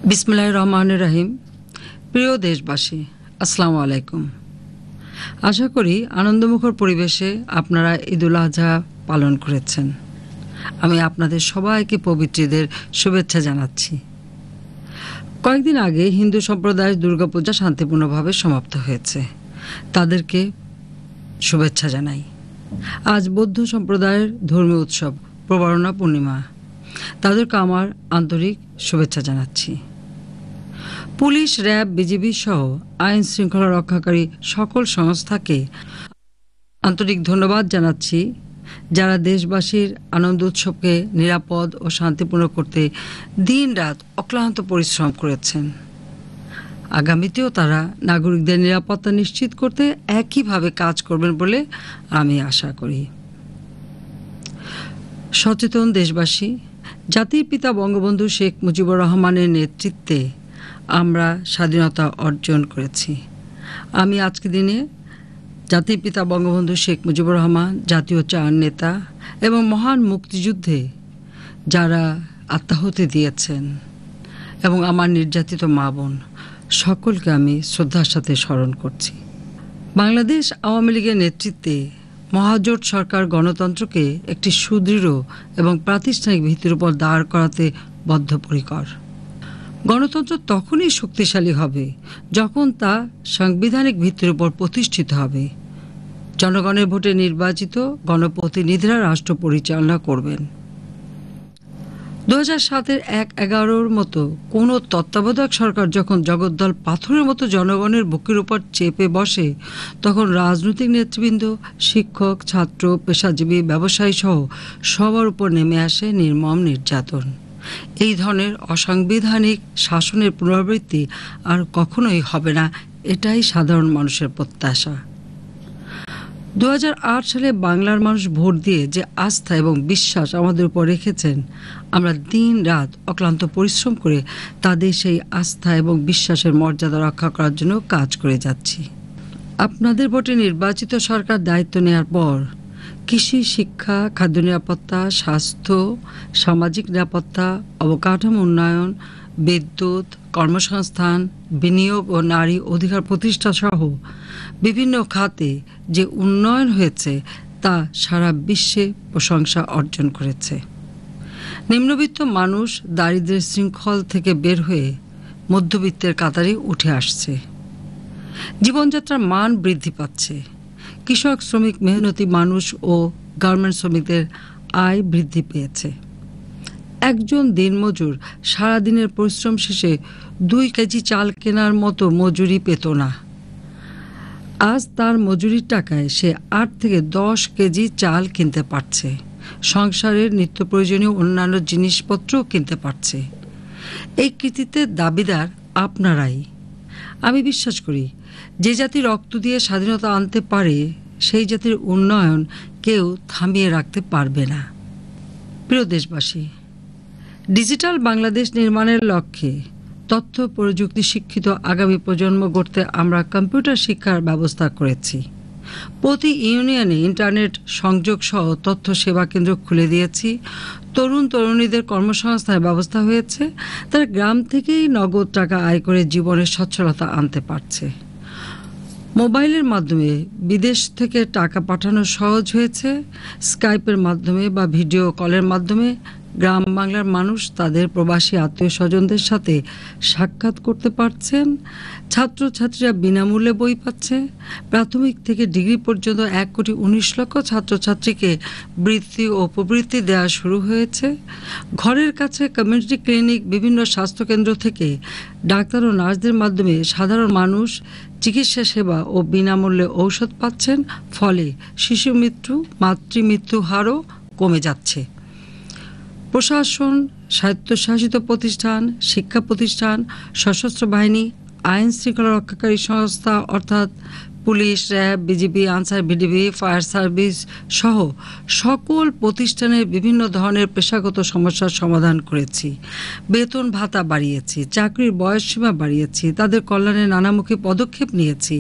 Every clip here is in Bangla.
বিসমিল্লাহির রহমানির রহিম। প্রিয় দেশবাসী, আসসালামু আলাইকুম। আশা করি আনন্দমুখর পরিবেশে আপনারা ঈদুল আজহা পালন করেছেন। আমি আপনাদের সবাইকে পবিত্র ঈদের শুভেচ্ছা জানাচ্ছি। কয়েকদিন আগে হিন্দু সম্প্রদায়ের দুর্গাপূজা শান্তিপূর্ণভাবে সমাপ্ত হয়েছে, তাদেরকে শুভেচ্ছা জানাই। আজ বৌদ্ধ সম্প্রদায়ের ধর্মীয় উৎসব প্রবরণা পূর্ণিমা, তাদেরকে আমার আন্তরিক শুভেচ্ছা জানাচ্ছি। পুলিশ, র্যাব, বিজিবি সহ আইন শৃঙ্খলা রক্ষাকারী সকল সংস্থাকে আন্তরিক ধন্যবাদ জানাচ্ছি, যারা দেশবাসীর আনন্দ উৎসবকে নিরাপদ ও শান্তিপূর্ণ করতে দিনরাত অক্লান্ত পরিশ্রম করেছেন। আগামীতেও তারা নাগরিকদের নিরাপত্তা নিশ্চিত করতে একইভাবে কাজ করবেন বলে আমি আশা করি। সচেতন দেশবাসী, জাতির পিতা বঙ্গবন্ধু শেখ মুজিবুর রহমানের নেতৃত্বে আমরা স্বাধীনতা অর্জন করেছি। আমি আজকের দিনে জাতির পিতা বঙ্গবন্ধু শেখ মুজিবুর রহমান, জাতীয় চার নেতা এবং মহান মুক্তিযুদ্ধে যারা আত্মাহুতি দিয়েছেন এবং আমার নির্যাতিত মা বোন সকলকে আমি শ্রদ্ধার সাথে স্মরণ করছি। বাংলাদেশ আওয়ামী লীগের নেতৃত্বে মহাজোট সরকার গণতন্ত্রকে একটি সুদৃঢ় এবং প্রাতিষ্ঠানিক ভিত্তির উপর দাঁড় করাতে বদ্ধপরিকর। গণতন্ত্র তখনই শক্তিশালী হবে যখন তা সাংবিধানিক ভিত্তির উপর প্রতিষ্ঠিত হবে। জনগণের ভোটে নির্বাচিত গণপ্রতিনিধিরা রাষ্ট্র পরিচালনা করবেন। 2007-এর 1/11 মতো কোনো তত্ত্বাবধায়ক সরকার যখন জগদ্দল পাথরের মতো জনগণের বুকের উপর চেপে বসে, তখন রাজনৈতিক নেতৃবৃন্দ, শিক্ষক, ছাত্র, পেশাজীবী, ব্যবসায়ী সহ সবার উপর নেমে আসে নির্মম নির্যাতন। এই ধরনের অসাংবিধানিক শাসনের পুনরাবৃত্তি আর কখনোই হবে না, এটাই সাধারণ মানুষের প্রত্যাশা। 2008 সালে বাংলার মানুষ ভোট দিয়ে যে আস্থা এবং বিশ্বাস আমাদের উপর রেখেছেন, আমরা দিন রাত অক্লান্ত পরিশ্রম করে তাদের সেই আস্থা এবং বিশ্বাসের মর্যাদা রক্ষা করার জন্য কাজ করে যাচ্ছি। আপনাদের ভোটে নির্বাচিত সরকার দায়িত্ব নেওয়ার পর কৃষি, শিক্ষা, খাদ্য নিরাপত্তা, স্বাস্থ্য, সামাজিক নিরাপত্তা, অবকাঠামো উন্নয়ন, বিদ্যুৎ, কর্মসংস্থান, বিনিয়োগ ও নারী অধিকার প্রতিষ্ঠা সহ বিভিন্ন খাতে যে উন্নয়ন হয়েছে তা সারা বিশ্বে প্রশংসা অর্জন করেছে। নিম্নবিত্ত মানুষ দারিদ্র্যের শৃঙ্খল থেকে বের হয়ে মধ্যবিত্তের কাতারে উঠে আসছে। জীবনযাত্রার মান বৃদ্ধি পাচ্ছে। কৃষক, শ্রমিক, মেহনতি মানুষ ও গার্মেন্ট শ্রমিকদের আয় বৃদ্ধি পেয়েছে। একজন দিনমজুর সারাদিনের পরিশ্রম শেষে 2 কেজি চাল কেনার মতো মজুরি পেত না। আজ তার মজুরির টাকায় সে 8 থেকে 10 কেজি চাল কিনতে পারছে। সংসারের নিত্য প্রয়োজনীয় অন্যান্য জিনিসপত্রও কিনতে পারছে। এই কৃতিত্বের দাবিদার আপনারাই। আমি বিশ্বাস করি, যে জাতি রক্ত দিয়ে স্বাধীনতা আনতে পারে সেই জাতির উন্নয়ন কেউ থামিয়ে রাখতে পারবে না। প্রিয় দেশবাসী, ডিজিটাল বাংলাদেশ নির্মাণের লক্ষ্যে তথ্য প্রযুক্তি শিক্ষিত আগামী প্রজন্ম গড়তে আমরা কম্পিউটার শিক্ষার ব্যবস্থা করেছি। প্রতি ইউনিয়নে ইন্টারনেট সংযোগ সহ তথ্য সেবা কেন্দ্র খুলে দিয়েছি। তরুণ তরুণীদের কর্মসংস্থানের ব্যবস্থা হয়েছে। তারা গ্রাম থেকেই নগদ টাকা আয় করে জীবনের সচ্ছলতা আনতে পারছে। মোবাইলের মাধ্যমে বিদেশ থেকে টাকা পাঠানো সহজ হয়েছে। স্কাইপের মাধ্যমে বা ভিডিও কলের মাধ্যমে গ্রাম বাংলার মানুষ তাদের প্রবাসী আত্মীয় স্বজনদের সাথে সাক্ষাৎ করতে পারছেন। ছাত্রছাত্রীরা বিনামূল্যে বই পাচ্ছে। প্রাথমিক থেকে ডিগ্রি পর্যন্ত 1,19,00,000 ছাত্রছাত্রীকে বৃত্তি ও উপবৃত্তি দেওয়া শুরু হয়েছে। ঘরের কাছে কমিউনিটি ক্লিনিক, বিভিন্ন স্বাস্থ্যকেন্দ্র থেকে ডাক্তার ও নার্সদের মাধ্যমে সাধারণ মানুষ চিকিৎসা সেবা ও বিনামূল্যে ঔষধ পাচ্ছেন। ফলে শিশু মৃত্যু, মাতৃমৃত্যু হারও কমে যাচ্ছে। প্রশাসন, স্বায়ত্তশাসিত প্রতিষ্ঠান, শিক্ষা প্রতিষ্ঠান, সশস্ত্র বাহিনী, আইন শৃঙ্খলা রক্ষাকারী সংস্থা অর্থাৎ police, RAB, BGB, answer, BDB, fire service সহ সকল প্রতিষ্ঠানের বিভিন্ন ধরনের পেশাগত সমস্যার সমাধান করেছি। বেতন ভাতা বাড়িয়েছি, চাকরির বয়সসীমা বাড়িয়েছি, তাদের কল্যাণে নানামুখী পদক্ষেপ নিয়েছি।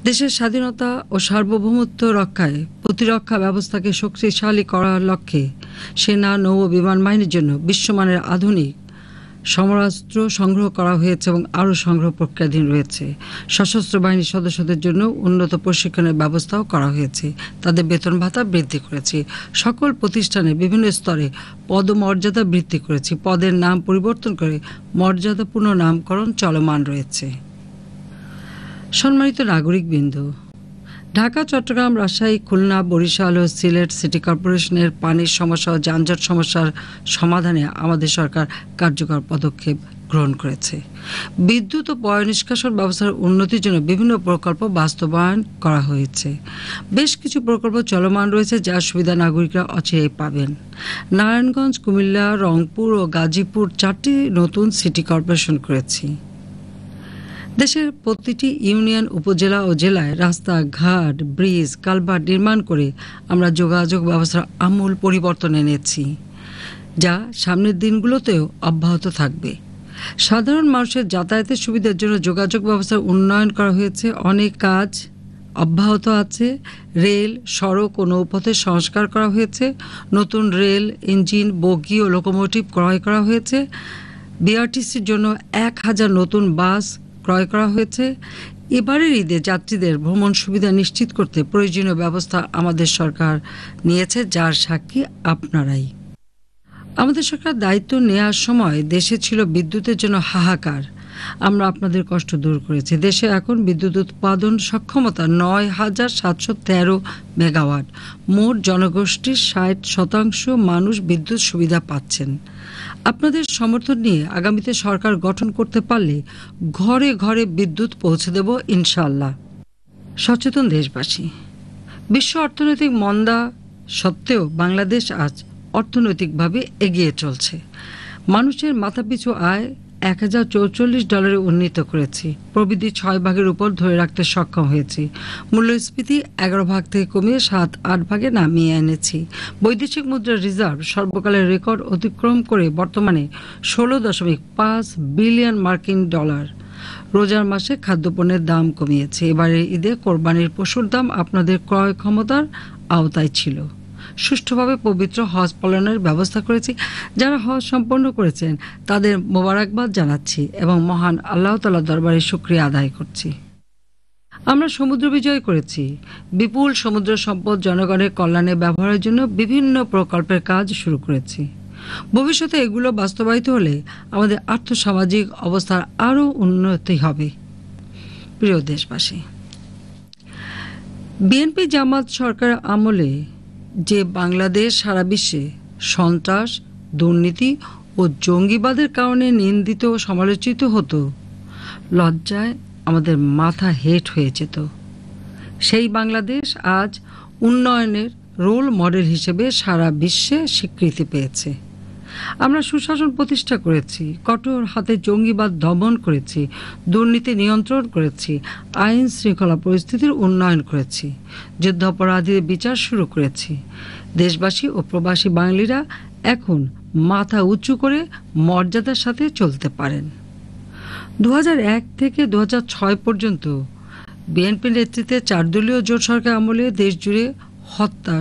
দেশের স্বাধীনতা ও সার্বভৌমত্ব রক্ষায় প্রতিরক্ষা ব্যবস্থাকে শক্তিশালী করার লক্ষ্যে সেনা, নৌ ও বিমান বাহিনীর জন্য বিশ্বমানের আধুনিক সমরাস্ত্র সংগ্রহ করা হয়েছে এবং আরও সংগ্রহ প্রক্রিয়াধীন রয়েছে। সশস্ত্র বাহিনীর সদস্যদের জন্য উন্নত প্রশিক্ষণের ব্যবস্থাও করা হয়েছে। তাদের বেতন ভাতা বৃদ্ধি করেছি। সকল প্রতিষ্ঠানে বিভিন্ন স্তরে পদমর্যাদা বৃদ্ধি করেছি। পদের নাম পরিবর্তন করে মর্যাদাপূর্ণ নামকরণ চলমান রয়েছে। সম্মানিত নাগরিকবৃন্দ, ঢাকা, চট্টগ্রাম, রাজশাহী, খুলনা, বরিশাল ও সিলেট সিটি কর্পোরেশনের পানির সমস্যা ও যানজট সমস্যার সমাধানে আমাদের সরকার কার্যকর পদক্ষেপ গ্রহণ করেছে। বিদ্যুৎ ও পয়ঃনিষ্কাশন ব্যবস্থার উন্নতির জন্য বিভিন্ন প্রকল্প বাস্তবায়ন করা হয়েছে। বেশ কিছু প্রকল্প চলমান রয়েছে, যার সুবিধা নাগরিকরা অচিরেই পাবেন। নারায়ণগঞ্জ, কুমিল্লা, রংপুর ও গাজীপুর 4টি নতুন সিটি কর্পোরেশন করেছি। দেশের প্রতিটি ইউনিয়ন, উপজেলা ও জেলায় রাস্তাঘাট, ব্রিজ, কালভার্ট নির্মাণ করে আমরা যোগাযোগ ব্যবস্থার আমূল পরিবর্তন এনেছি, যা সামনের দিনগুলোতেও অব্যাহত থাকবে। সাধারণ মানুষের যাতায়াতের সুবিধার জন্য যোগাযোগ ব্যবস্থার উন্নয়ন করা হয়েছে। অনেক কাজ অব্যাহত আছে। রেল, সড়ক ও নৌপথের সংস্কার করা হয়েছে। নতুন রেল ইঞ্জিন, বগি ও লোকোমোটিভ ক্রয় করা হয়েছে। বিআরটিসির জন্য 1000 নতুন বাস ক্রয় করা হয়েছে। এবারের ঈদে যাত্রীদের ভ্রমণ সুবিধা নিশ্চিত করতে প্রয়োজনীয় ব্যবস্থা আমাদের সরকার নিয়েছে, যার সাক্ষী আপনারাই। আমাদের সরকার দায়িত্ব নেওয়ার সময় দেশে ছিল বিদ্যুতের জন্য হাহাকার। আমরা আপনাদের কষ্ট দূর করেছি। দেশে এখন বিদ্যুৎ উৎপাদন সক্ষমতা ৯,৭১৩ মেগাওয়াট। মোট জনগোষ্ঠীর ৬০% মানুষ বিদ্যুৎ সুবিধা পাচ্ছেন। আপনাদের সমর্থন নিয়ে আগামীতে সরকার গঠন করতে পারলে ঘরে ঘরে বিদ্যুৎ পৌঁছে দেব ইনশাআল্লাহ। সচেতন দেশবাসী, বিশ্ব অর্থনৈতিক মন্দা সত্ত্বেও বাংলাদেশ আজ অর্থনৈতিকভাবে এগিয়ে চলছে। মানুষের মাথাপিছু আয় $1044 উন্নীত করেছি। প্রবৃদ্ধি 6 ভাগের উপর ধরে রাখতে সক্ষম হয়েছি। মূল্যস্ফীতি 11 ভাগ থেকে কমিয়ে 7-8 ভাগে নামিয়ে এনেছি। বৈদেশিক মুদ্রার রিজার্ভ সর্বকালের রেকর্ড অতিক্রম করে বর্তমানে 16.5 বিলিয়ন মার্কিন ডলার। রোজার মাসে খাদ্যপণ্যের দাম কমিয়েছে। এবারের ঈদে কোরবানির পশুর দাম আপনাদের ক্রয় ক্ষমতার আওতায় ছিল। সুষ্ঠুভাবে পবিত্র হজ পালনের ব্যবস্থা করেছি। যারা হজ সম্পন্ন করেছেন তাদের মোবারকবাদ জানাচ্ছি এবং মহান আল্লাহ তাআলার দরবারে শুকরিয়া আদায় করছি। আমরা সমুদ্র বিজয় করেছি। বিপুল সমুদ্র সম্পদ জনগণের কল্যাণে ব্যবহারের জন্য বিভিন্ন প্রকল্পের কাজ শুরু করেছি। ভবিষ্যতে এগুলো বাস্তবায়িত হলে আমাদের আর্থসামাজিক অবস্থার আরও উন্নতি হবে। প্রিয় দেশবাসী, বিএনপি জামাত সরকার আমলে যে বাংলাদেশ সারা বিশ্বে সন্ত্রাস, দুর্নীতি ও জঙ্গিবাদের কারণে নিন্দিত ও সমালোচিত হতো, লজ্জায় আমাদের মাথা হেঁট হয়ে যেত, সেই বাংলাদেশ আজ উন্নয়নের রোল মডেল হিসেবে সারা বিশ্বে স্বীকৃতি পেয়েছে। আমরা সুশাসন প্রতিষ্ঠা করেছি, কঠোর হাতে জঙ্গিবাদ দমন করেছি, দুর্নীতি নিয়ন্ত্রণ করেছি, আইন শৃঙ্খলা পরিস্থিতির উন্নয়ন করেছি, যুদ্ধাপরাধীদের বিচার শুরু করেছি। দেশবাসী ও প্রবাসী বাঙালিরা এখন মাথা উঁচু করে মর্যাদার সাথে চলতে পারেন। 2001 থেকে 2006 পর্যন্ত বিএনপি নেতৃত্বে 4 দলীয় জোট সরকার আমলে দেশ জুড়ে হত্যা,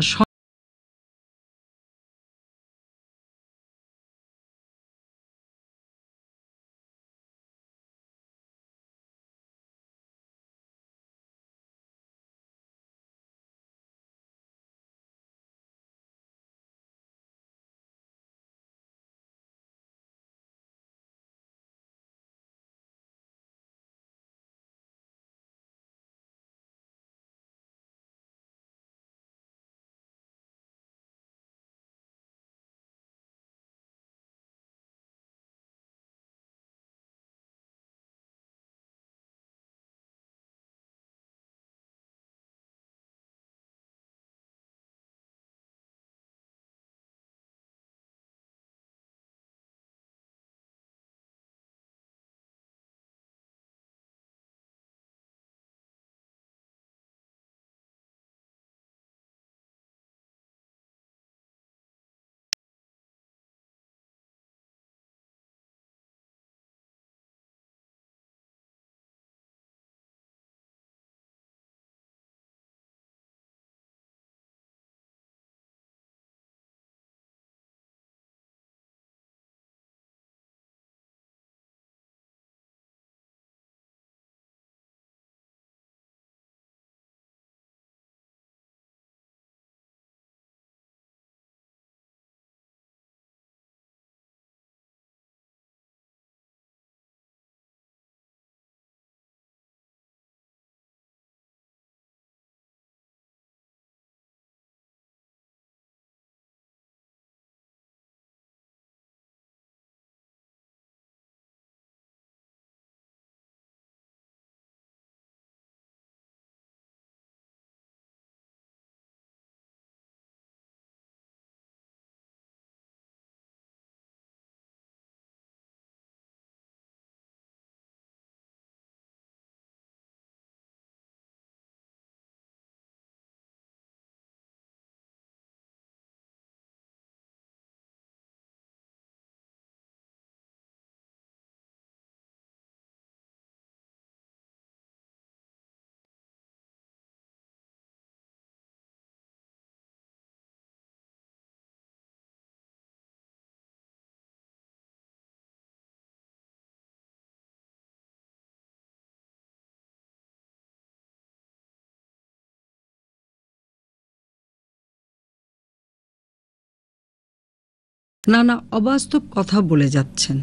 নানা অবাস্তব কথা বলে যাচ্ছেন,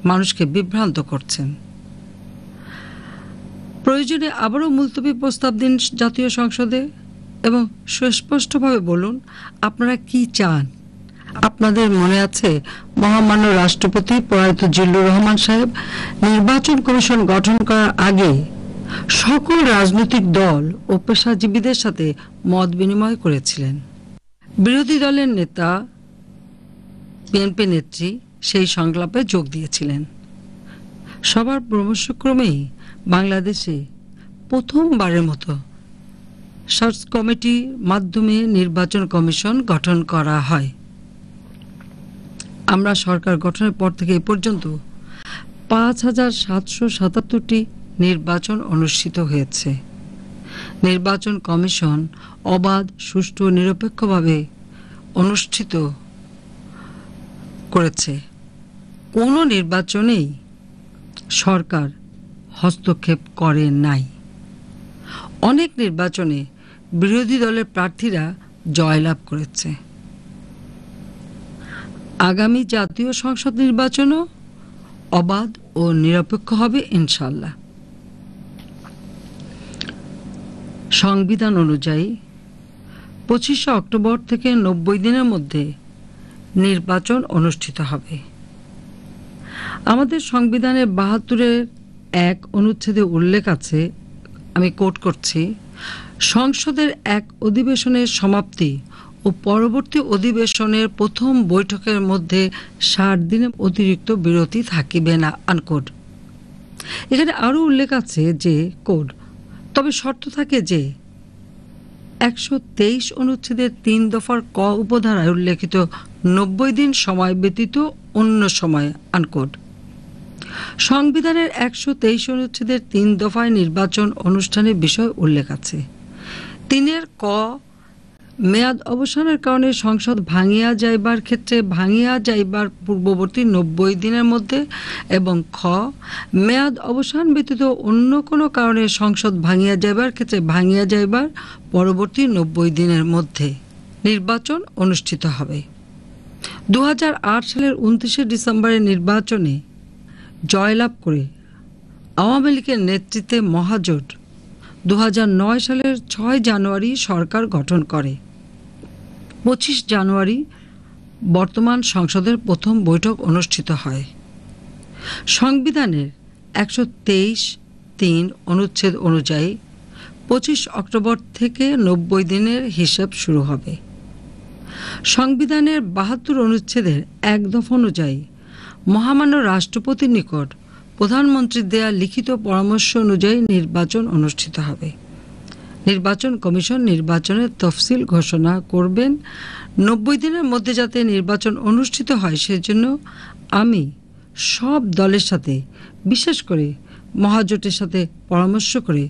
মানুষকে বিভ্রান্ত করছেন। প্রয়োজনে আবারও মুলতবি প্রস্তাব দিন জাতীয় সংসদে এবং সুস্পষ্টভাবে বলুন আপনারা কি চান। আপনাদের মনে আছে মহামান্য রাষ্ট্রপতি প্রয়াত জিল্লুর রহমান সাহেব নির্বাচন কমিশন গঠন করার আগে সকল রাজনৈতিক দল ও পেশাজীবীদের সাথে মত বিনিময় করেছিলেন। বিরোধী দলের নেতা বিএনপি নেত্রী সেই সংলাপে যোগ দিয়েছিলেন। সবার পরামর্শক্রমেই বাংলাদেশে প্রথমবারের মতো সার্চ কমিটির মাধ্যমে নির্বাচন কমিশন গঠন করা হয়। আমরা সরকার গঠনের পর থেকে এ পর্যন্ত ৫,৭৭৭টি নির্বাচন অনুষ্ঠিত হয়েছে। নির্বাচন কমিশন অবাধ, সুষ্ঠু ও নিরপেক্ষভাবে অনুষ্ঠিত করেছে। কোনো নির্বাচনেই সরকার হস্তক্ষেপ করে নাই। অনেক নির্বাচনে বিরোধী দলের প্রার্থীরা জয়লাভ করেছে। আগামী জাতীয় সংসদ নির্বাচনও অবাধ ও নিরপেক্ষ হবে ইনশাল্লাহ। সংবিধান অনুযায়ী 25শে অক্টোবর থেকে 90 দিনের মধ্যে নির্বাচন অনুষ্ঠিত হবে। আমাদের সংবিধানের 72-1 অনুচ্ছেদে উল্লেখ আছে, আমি কোট করছি, সংসদের এক অধিবেশনের সমাপ্তি ও পরবর্তী অধিবেশনের প্রথম বৈঠকের মধ্যে 60 দিনের অতিরিক্ত বিরতি থাকিবে না, আনকোট। এখানে আরও উল্লেখ আছে যে কোড, তবে শর্ত থাকে যে 123 অনুচ্ছেদের 3 দফার ক উপধারায় উল্লেখিত 90 দিন সময় ব্যতীত অন্য সময়, আনকোট। সংবিধানের 123 অনুচ্ছেদের 3 দফায় নির্বাচন অনুষ্ঠানের বিষয় উল্লেখ আছে। 3 ক মেয়াদ অবসানের কারণে সংসদ ভাঙিয়া যাইবার ক্ষেত্রে ভাঙিয়া যাইবার পূর্ববর্তী 90 দিনের মধ্যে এবং খ মেয়াদ অবসান ব্যতীত অন্য কোনো কারণে সংসদ ভাঙিয়া যাইবার ক্ষেত্রে ভাঙিয়া যাইবার পরবর্তী 90 দিনের মধ্যে নির্বাচন অনুষ্ঠিত হবে। 2008 সালের 29শে ডিসেম্বরের নির্বাচনে জয়লাভ করে আওয়ামী লীগের নেতৃত্বে মহাজোট 2009 সালের 6 জানুয়ারি সরকার গঠন করে। 25 জানুয়ারি বর্তমান সংসদের প্রথম বৈঠক অনুষ্ঠিত হয়। সংবিধানের 123(3) অনুচ্ছেদ অনুযায়ী 25 অক্টোবর থেকে 90 দিনের হিসাব শুরু হবে। সংবিধানের 72 অনুচ্ছেদের 1 দফা অনুযায়ী মহামান্য রাষ্ট্রপতির নিকট প্রধানমন্ত্রীর দেয়া লিখিত পরামর্শ অনুযায়ী নির্বাচন অনুষ্ঠিত হবে। নির্বাচন কমিশন নির্বাচনের তফসিল ঘোষণা করবেন। 90 দিনের মধ্যে যাতে নির্বাচন অনুষ্ঠিত হয় সেজন্য আমি সব দলের সাথে, বিশেষ করে মহাজোটের সাথে পরামর্শ করে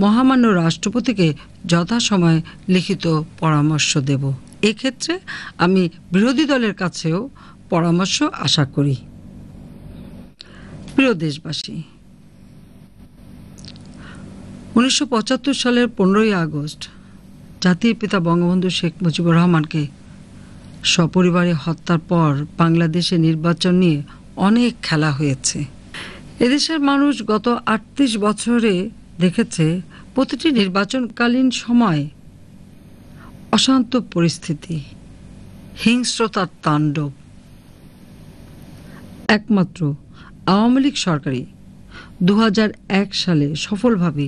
মহামান্য রাষ্ট্রপতিকে যথাসময়ে লিখিত পরামর্শ দেব। এক্ষেত্রে আমি বিরোধী দলের কাছেও পরামর্শ আশা করি। প্রিয় দেশবাসী, 1975 সালের 15ই আগস্ট জাতির পিতা বঙ্গবন্ধু শেখ মুজিবুর রহমানকে সপরিবারে হত্যার পর বাংলাদেশে নির্বাচন নিয়ে অনেক খেলা হয়েছে। এদেশের মানুষ গত 38 বছরে দেখেছে প্রতিটি নির্বাচনকালীন সময় অশান্ত পরিস্থিতি, হিংস্রতার তাণ্ডব। একমাত্র আওয়ামী লীগ সরকারই 2001 সালে সফলভাবে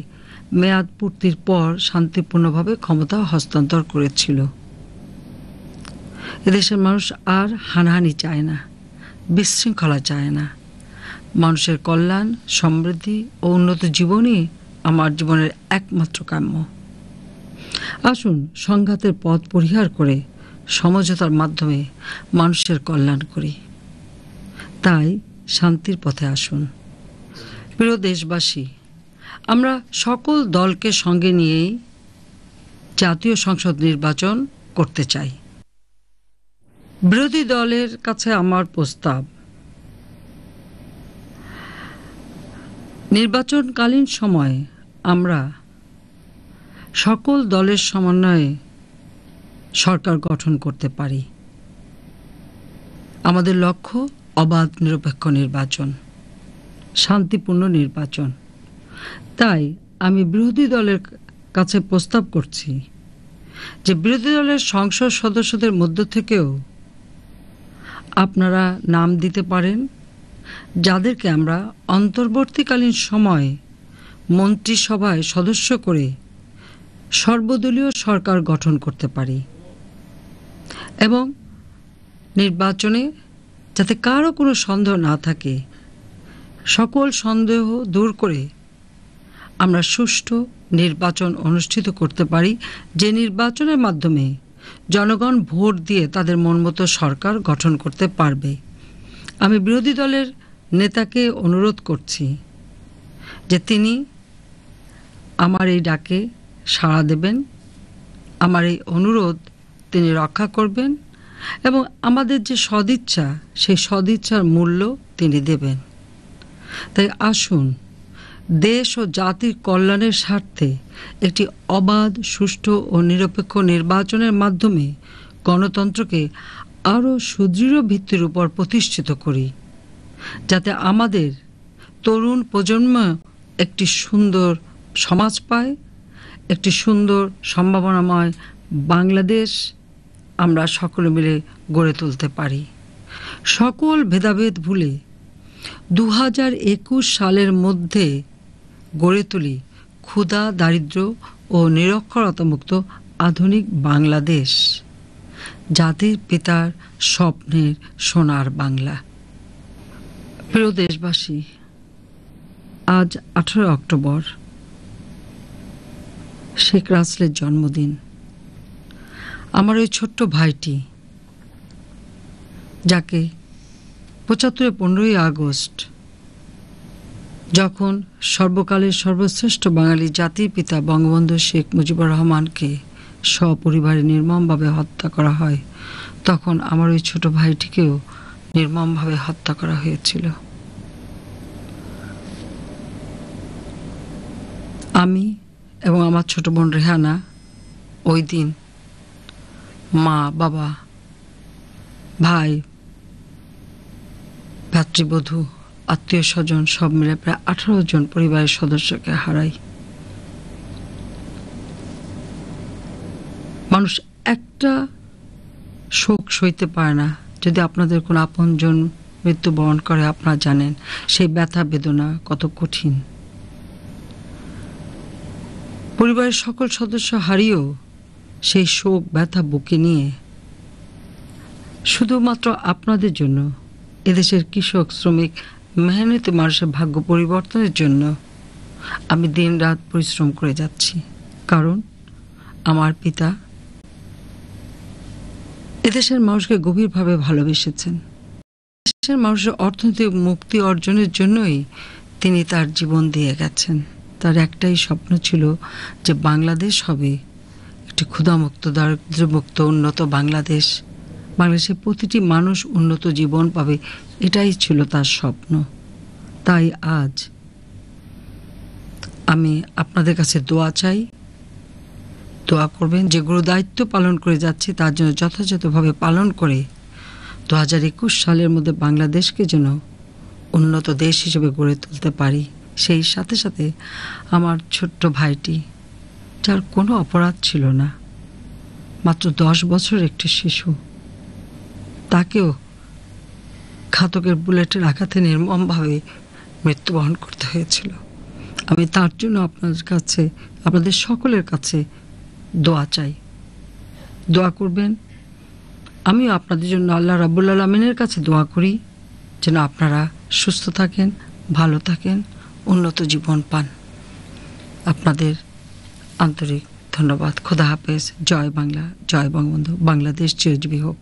মেয়াদ পূর্তির পর শান্তিপূর্ণভাবে ক্ষমতা হস্তান্তর করেছিল। এদেশের মানুষ আর হানাহানি চায় না, বিশৃঙ্খলা চায় না। মানুষের কল্যাণ, সমৃদ্ধি ও উন্নত জীবনই আমার জীবনের একমাত্র কাম্য। আসুন সংঘাতের পথ পরিহার করে সমঝোতার মাধ্যমে মানুষের কল্যাণ করি। তাই শান্তির পথে আসুন। প্রিয় দেশবাসী, আমরা সকল দলকে সঙ্গে নিয়েই জাতীয় সংসদ নির্বাচন করতে চাই। বিরোধী দলের কাছে আমার প্রস্তাব, নির্বাচনকালীন সময়ে আমরা সকল দলের সমন্বয়ে সরকার গঠন করতে পারি। আমাদের লক্ষ্য অবাধ নিরপেক্ষ নির্বাচন, শান্তিপূর্ণ নির্বাচন। তাই আমি বিরোধী দলের কাছে প্রস্তাব করছি যে বিরোধী দলের সংসদ সদস্যদের মধ্য থেকেও আপনারা নাম দিতে পারেন, যাদেরকে আমরা অন্তর্বর্তীকালীন সময়ে মন্ত্রিসভায় সদস্য করে সর্বদলীয় সরকার গঠন করতে পারি এবং নির্বাচনে যাতে কারো কোনো সন্দেহ না থাকে, সকল সন্দেহ দূর করে আমরা সুষ্ঠু নির্বাচন অনুষ্ঠিত করতে পারি, যে নির্বাচনের মাধ্যমে জনগণ ভোট দিয়ে তাদের মনমতো সরকার গঠন করতে পারবে। আমি বিরোধী দলের নেতাকে অনুরোধ করছি যে তিনি আমার এই ডাকে সাড়া দেবেন, আমার এই অনুরোধ তিনি রক্ষা করবেন এবং আমাদের যে সদিচ্ছা, সেই সদিচ্ছার মূল্য তিনি দেবেন। তাই আসুন, দেশ ও জাতির কল্যাণের স্বার্থে একটি অবাধ, সুষ্ঠু ও নিরপেক্ষ নির্বাচনের মাধ্যমে গণতন্ত্রকে আরও সুদৃঢ় ভিত্তির উপর প্রতিষ্ঠিত করি, যাতে আমাদের তরুণ প্রজন্ম একটি সুন্দর সমাজ পায়, একটি সুন্দর সম্ভাবনাময় বাংলাদেশ আমরা সকলে মিলে গড়ে তুলতে পারি। সকল ভেদাভেদ ভুলে 2021 সালের মধ্যে গড়ে তুলি ক্ষুধা, দারিদ্র্য ও নিরক্ষরতামুক্ত আধুনিক বাংলাদেশ, জাতির পিতার স্বপ্নের সোনার বাংলা। প্রিয় দেশবাসী, আজ 18 অক্টোবর শেখ রাসেলের জন্মদিন। আমার ওই ছোট্ট ভাইটি, যাকে 75 15ই আগস্ট যখন সর্বকালের সর্বশ্রেষ্ঠ বাঙালি জাতির পিতা বঙ্গবন্ধু শেখ মুজিবুর রহমানকে সপরিবারে নির্মমভাবে হত্যা করা হয়, তখন আমার ওই ছোট ভাইটিকেও নির্মমভাবে হত্যা করা হয়েছিল। আমি এবং আমার ছোট বোন রেহানা ওই দিন মা, বাবা, ভাই, ভাতৃবধূ, আত্মীয় স্বজন সব মিলে প্রায় 18 জন পরিবারের সদস্যকে হারাই। মানুষ একটা শোক সইতে পারে না। যদি আপনাদের কোনো আপনজন মৃত্যুবরণ করে, আপনারা জানেন সেই ব্যথা বেদনা কত কঠিন। পরিবারের সকল সদস্য হারিয়েও সেই শোক ব্যথা বুকে নিয়ে শুধুমাত্র আপনাদের জন্য, এদেশের কৃষক, শ্রমিক, মেহনতি মানুষের ভাগ্য পরিবর্তনের জন্য আমি দিন রাত পরিশ্রম করে যাচ্ছি। কারণ আমার পিতা এদেশের মানুষকে গভীরভাবে ভালোবেসেছেন। দেশের মানুষের অর্থনৈতিক মুক্তি অর্জনের জন্যই তিনি তার জীবন দিয়ে গেছেন। তার একটাই স্বপ্ন ছিল যে বাংলাদেশ হবে একটি ক্ষুধামুক্ত, দারিদ্র্যমুক্ত, উন্নত বাংলাদেশ। বাংলাদেশের প্রতিটি মানুষ উন্নত জীবন পাবে, এটাই ছিল তার স্বপ্ন। তাই আজ আমি আপনাদের কাছে দোয়া চাই, দোয়া করবেন যে গুরু দায়িত্ব পালন করে যাচ্ছি তার জন্য যথাযথভাবে পালন করে 2021 সালের মধ্যে বাংলাদেশকে যেন উন্নত দেশ হিসেবে গড়ে তুলতে পারি। সেই সাথে সাথে আমার ছোট্ট ভাইটি, যার কোনো অপরাধ ছিল না, মাত্র 10 বছরের একটি শিশু, তাকেও ঘাতকের বুলেটের আঘাতে নির্মমভাবে মৃত্যুবরণ করতে হয়েছিল। আমি তার জন্য আপনাদের কাছে, আপনাদের সকলের কাছে দোয়া চাই, দোয়া করবেন। আমিও আপনাদের জন্য আল্লাহ রাব্বুল আলামিনের কাছে দোয়া করি যেন আপনারা সুস্থ থাকেন, ভালো থাকেন, উন্নত জীবন পান। আপনাদের আন্তরিক ধন্যবাদ। খোদা হাফেজ। জয় বাংলা, জয় বঙ্গবন্ধু। বাংলাদেশ চিরজীবী হোক।